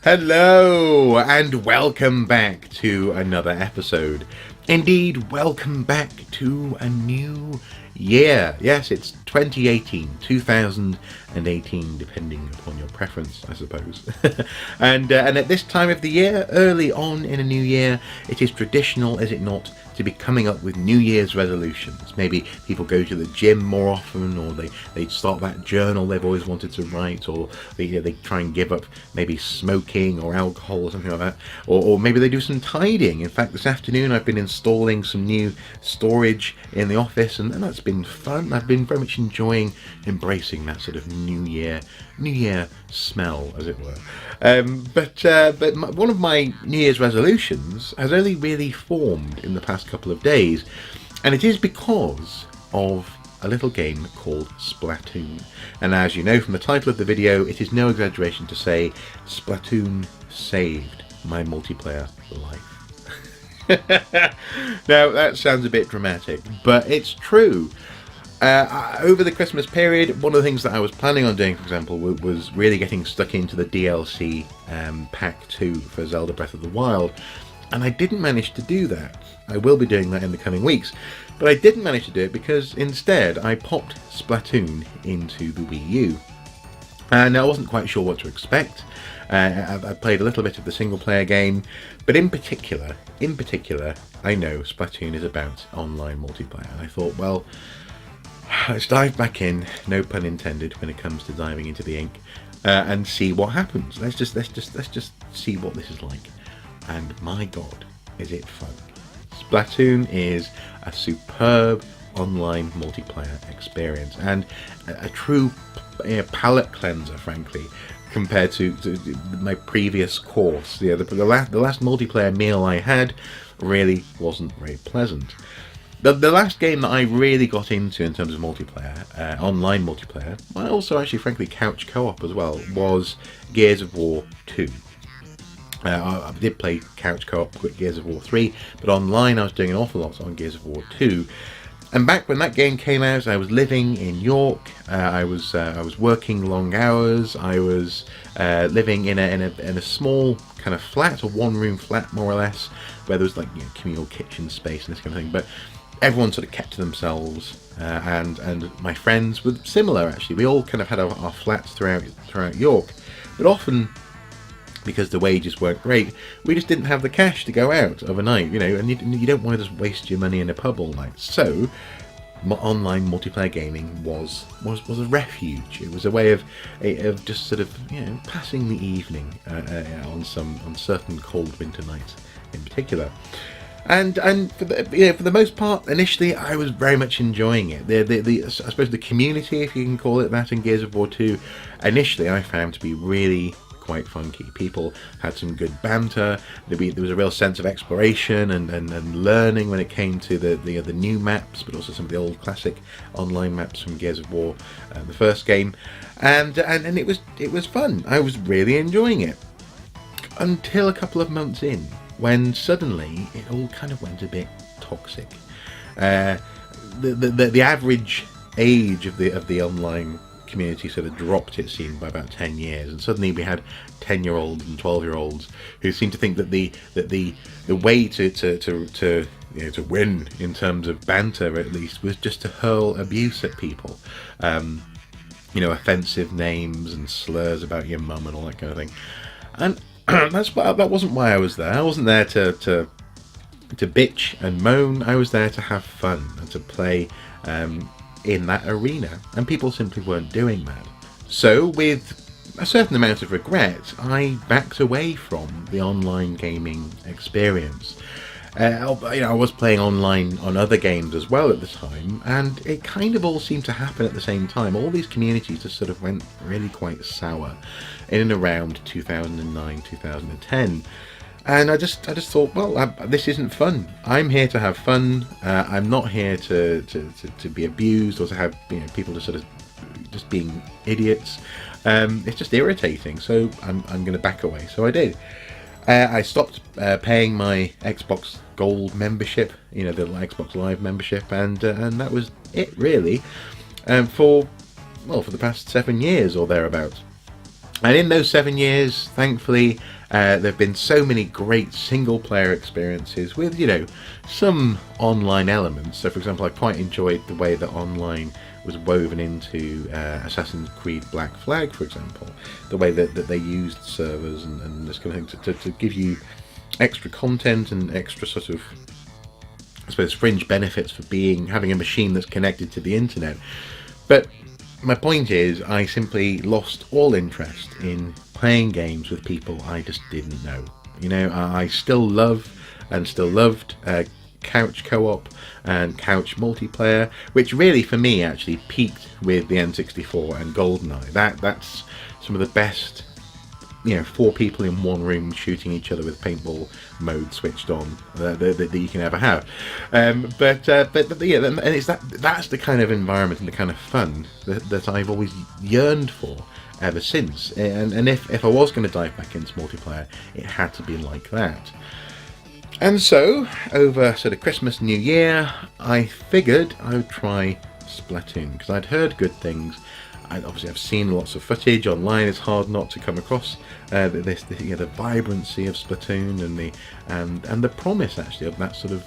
Hello and welcome back to another episode. Indeed, welcome back to a new year. Yes, it's 2018, depending upon your preference, I suppose. and at this time of the year, early on in a new year, it is traditional, is it not, to be coming up with New Year's resolutions. Maybe people go to the gym more often, or they start that journal they've always wanted to write, or they try and give up maybe smoking or alcohol or something like that, or maybe they do some tidying. In fact, this afternoon I've been installing some new storage in the office, and that's been fun. I've been very much enjoying embracing that sort of New Year smell, as it were. But one of my New Year's resolutions has only really formed in the past couple of days, and it is because of a little game called Splatoon. And as you know from the title of the video, it is no exaggeration to say Splatoon saved my multiplayer life. Now that sounds a bit dramatic, but it's true. Over the Christmas period, one of the things that I was planning on doing, for example, was really getting stuck into the DLC Pack 2 for Zelda Breath of the Wild, and I didn't manage to do that. I will be doing that in the coming weeks, but I didn't manage to do it because instead I popped Splatoon into the Wii U. And I wasn't quite sure what to expect. I played a little bit of the single player game, but in particular, I know Splatoon is about online multiplayer, and I thought, well, let's dive back in, no pun intended, when it comes to diving into the ink, and see what happens. Let's just see what this is like. And my God, is it fun! Splatoon is a superb online multiplayer experience, and a true palate cleanser, frankly, compared to my previous course. The last multiplayer meal I had really wasn't very pleasant. The last game that I really got into in terms of multiplayer, online multiplayer, well, also actually frankly couch co-op as well, was Gears of War 2. I did play couch co-op with Gears of War 3, but online I was doing an awful lot on Gears of War 2. And back when that game came out, I was living in York. I was working long hours. I was living in a small kind of flat, a one-room flat more or less, where there was like communal kitchen space and this kind of thing. But everyone sort of kept to themselves, and my friends were similar. Actually, we all kind of had our flats throughout York, but often, because the wages weren't great, we just didn't have the cash to go out overnight, and you don't want to just waste your money in a pub all night. So online multiplayer gaming was a refuge. It was a way of just sort of passing the evening on certain cold winter nights in particular. And for the most part, initially I was very much enjoying it. I suppose the community, if you can call it that, in Gears of War 2, initially I found to be really quite funky. People had some good banter. There was a real sense of exploration and learning when it came to the new maps, but also some of the old classic online maps from Gears of War, the first game, and it was fun. I was really enjoying it until a couple of months in, when suddenly it all kind of went a bit toxic. The average age of the online community sort of dropped, it seemed, by about 10 years, and suddenly we had 10-year-olds and 12-year-olds who seemed to think that the way to win in terms of banter, at least, was just to hurl abuse at people, offensive names and slurs about your mum and all that kind of thing. And that wasn't why I was there. I wasn't there to bitch and moan. I was there to have fun and to play in that arena, and people simply weren't doing that. So with a certain amount of regret, I backed away from the online gaming experience. I was playing online on other games as well at the time, and it kind of all seemed to happen at the same time. All these communities just sort of went really quite sour in and around 2009, 2010. And I just thought, well, this isn't fun. I'm here to have fun. I'm not here to be abused or to have people just sort of just being idiots. It's just irritating. So I'm going to back away. So I did. I stopped paying my Xbox Gold membership, the Xbox Live membership, and that was it really. For the past 7 years or thereabouts. And in those 7 years, thankfully, There have been so many great single-player experiences with, some online elements. So, for example, I quite enjoyed the way that online was woven into Assassin's Creed Black Flag, for example. The way that they used servers and this kind of thing to give you extra content and extra sort of, I suppose, fringe benefits for having a machine that's connected to the internet. But my point is, I simply lost all interest in playing games with people I just didn't know. I still love and still loved couch co-op and couch multiplayer, which really for me actually peaked with the N64 and GoldenEye. That's some of the best, 4 people in one room shooting each other with paintball mode switched on that you can ever have. But yeah, and that's the kind of environment and the kind of fun that I've always yearned for ever since. And if I was going to dive back into multiplayer, it had to be like that. And so, over sort of Christmas, New Year, I figured I would try Splatoon, because I'd heard good things. I've seen lots of footage online. It's hard not to come across the vibrancy of Splatoon and the promise actually of that sort of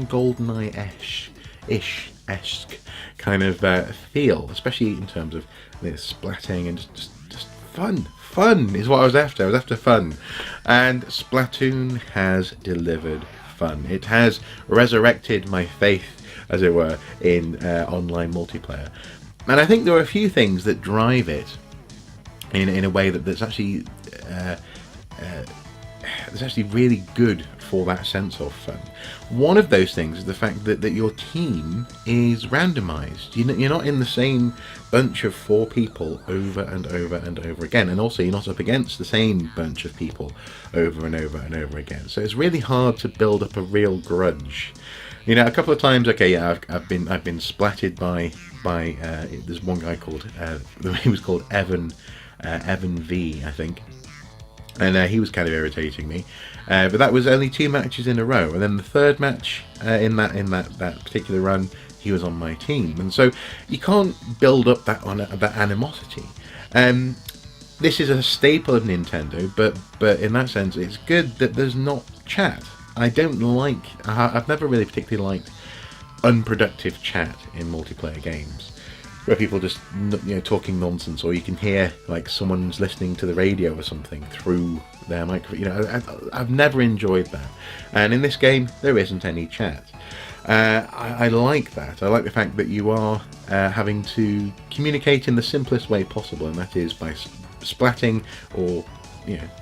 GoldenEye-esque kind of feel, especially in terms of splatting and just fun. Fun is what I was after. I was after fun, and Splatoon has delivered fun. It has resurrected my faith, as it were, in online multiplayer. And I think there are a few things that drive it in a way that's actually really good for that sense of fun. One of those things is the fact that your team is randomized. You're not in the same bunch of 4 people over and over and over again, and also you're not up against the same bunch of people over and over and over again. So it's really hard to build up a real grudge. A couple of times, I've been splatted by there's one guy called he was called Evan V, I think, and he was kind of irritating me. But that was only 2 matches in a row, and then the third match in that particular run, he was on my team, and so you can't build up that animosity. This is a staple of Nintendo, but in that sense, it's good that there's not chat. I've never really particularly liked unproductive chat in multiplayer games, where people just talking nonsense, or you can hear like someone's listening to the radio or something through their microphone. I've never enjoyed that, and in this game there isn't any chat. I like that. I like the fact that you are having to communicate in the simplest way possible, and that is by splatting or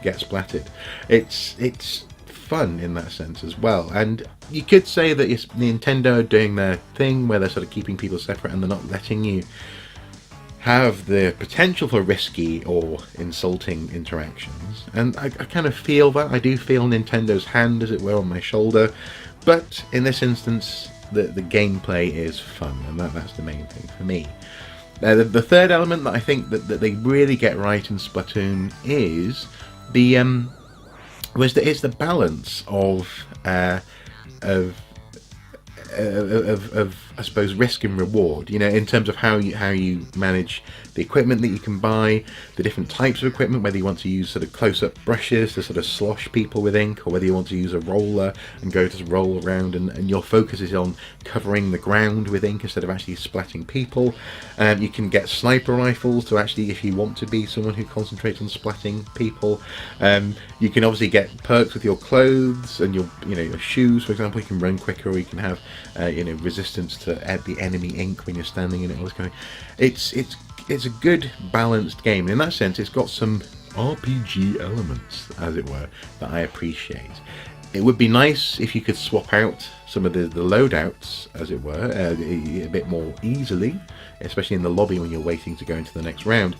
get splatted. It's fun in that sense as well, and you could say that Nintendo are doing their thing where they're sort of keeping people separate and they're not letting you have the potential for risky or insulting interactions, and I kind of feel that. I do feel Nintendo's hand, as it were, on my shoulder, but in this instance the gameplay is fun, and that's the main thing for me. The third element that I think that they really get right in Splatoon is it's the balance of I suppose risk and reward, in terms of how you manage the equipment that you can buy, the different types of equipment, whether you want to use sort of close-up brushes to sort of slosh people with ink, or whether you want to use a roller and go to roll around and your focus is on covering the ground with ink instead of actually splatting people. You can get sniper rifles to actually, if you want to be someone who concentrates on splatting people. You can obviously get perks with your clothes and your shoes, for example. You can run quicker, or you can have resistance to the enemy ink when you're standing in it. All this kind of, it's a good balanced game. In that sense, it's got some RPG elements, as it were, that I appreciate. It would be nice if you could swap out some of the loadouts, as it were, a bit more easily, especially in the lobby when you're waiting to go into the next round.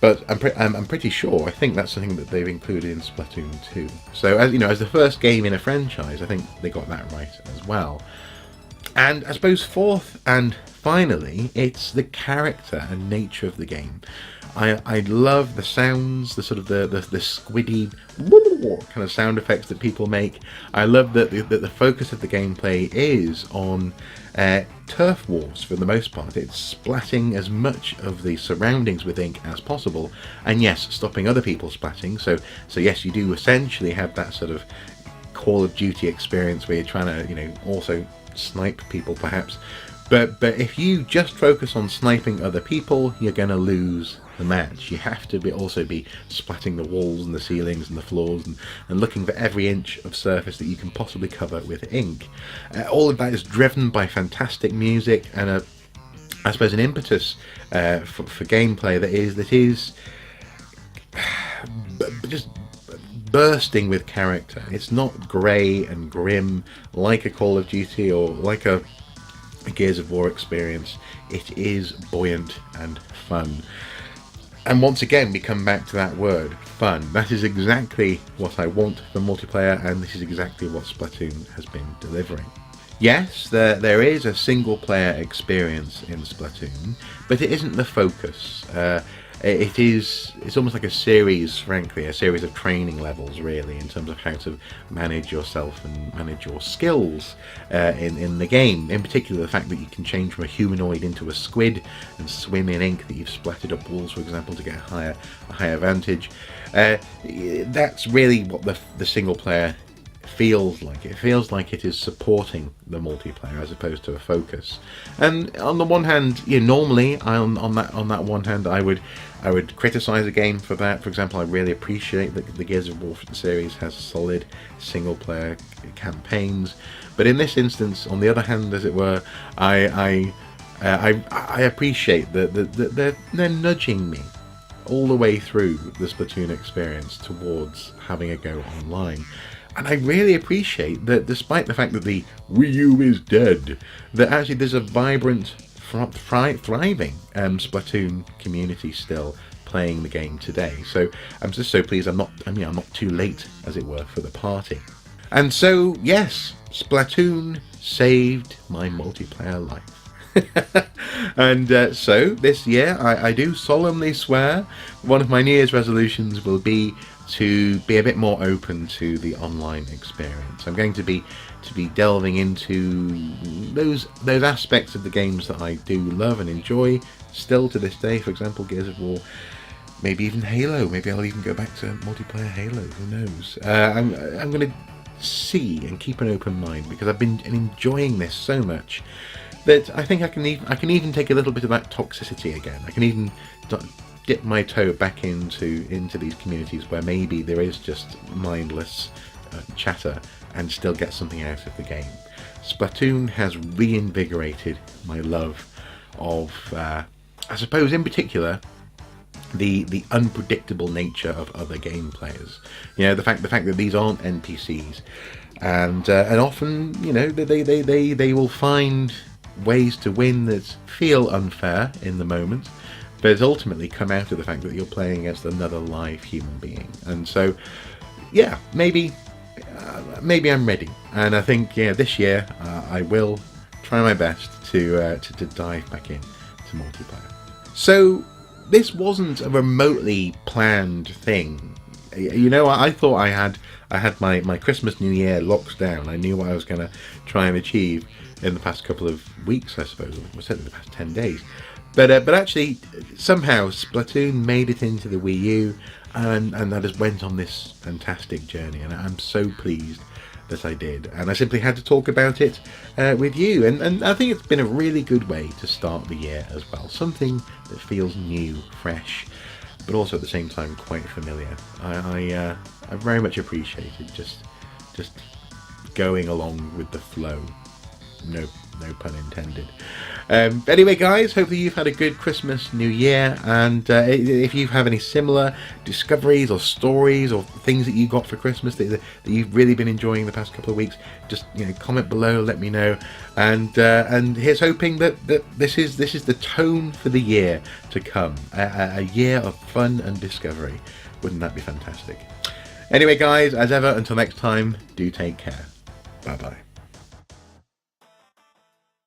But I'm pretty sure, I think that's something that they've included in Splatoon 2. So as the first game in a franchise, I think they got that right as well. And I suppose fourth and finally, it's the character and nature of the game. I love the sounds, the sort of the squiddy kind of sound effects that people make. I love that the focus of the gameplay is on turf wars for the most part. It's splatting as much of the surroundings with ink as possible, and yes, stopping other people splatting. So yes, you do essentially have that sort of Call of Duty experience where you're trying to, you know, also snipe people perhaps. But if you just focus on sniping other people, you're going to lose the match. You have to also be splatting the walls and the ceilings and the floors and looking for every inch of surface that you can possibly cover with ink. All of that is driven by fantastic music and I suppose an impetus for gameplay that is just bursting with character. It's not grey and grim like a Call of Duty or like a Gears of War experience. It is buoyant and fun. And once again, we come back to that word, fun. That is exactly what I want for multiplayer, and this is exactly what Splatoon has been delivering. Yes, there is a single player experience in Splatoon, but it isn't the focus. It's almost like a series, frankly, a series of training levels, really, in terms of how to manage yourself and manage your skills in the game. In particular, the fact that you can change from a humanoid into a squid and swim in ink that you've splattered up walls, for example, to get a higher vantage. That's really what the single player feels like. It feels like it is supporting the multiplayer as opposed to a focus. And on the one hand, you know, normally on that one hand, I would criticize a game for that. For example, I really appreciate that the Gears of War series has solid single player campaigns, but in this instance, on the other hand, as it were, I appreciate that they're nudging me all the way through the Splatoon experience towards having a go online. And I really appreciate that despite the fact that the Wii U is dead, that actually there's a vibrant, thriving Splatoon community still playing the game today. So I'm just so pleased I'm not too late, as it were, for the party. And so, yes, Splatoon saved my multiplayer life. And so this year I do solemnly swear one of my New Year's resolutions will be to be a bit more open to the online experience. I'm going to be delving into those aspects of the games that I do love and enjoy still to this day. For example, Gears of War, maybe even Halo. Maybe I'll even go back to multiplayer Halo. Who knows? I'm going to see and keep an open mind because I've been enjoying this so much that I think I can even take a little bit of that toxicity again. I can even dip my toe back into these communities where maybe there is just mindless chatter and still get something out of the game. Splatoon has reinvigorated my love of, I suppose in particular, the unpredictable nature of other game players. You know, the fact that these aren't NPCs, and often, you know, they will find ways to win that feel unfair in the moment, but it's ultimately come out of the fact that you're playing against another live human being. And so, yeah, maybe I'm ready. And I think, yeah, this year I will try my best to dive back in to multiplayer. So this wasn't a remotely planned thing. You know, I thought I had my Christmas New Year locked down. I knew what I was going to try and achieve in the past couple of weeks, I suppose, or certainly the past 10 days. But actually, somehow Splatoon made it into the Wii U, and I just went on this fantastic journey, and I'm so pleased that I did. And I simply had to talk about it with you, and I think it's been a really good way to start the year as well. Something that feels new, fresh, but also at the same time quite familiar. I very much appreciated just going along with the flow. No pun intended. Anyway, guys, hopefully you've had a good Christmas, New Year, and if you have any similar discoveries or stories or things that you got for Christmas that you've really been enjoying the past couple of weeks, just, you know, comment below, let me know, and here's hoping that this is the tone for the year to come, a year of fun and discovery. Wouldn't that be fantastic? Anyway, guys, as ever, until next time, do take care. Bye bye.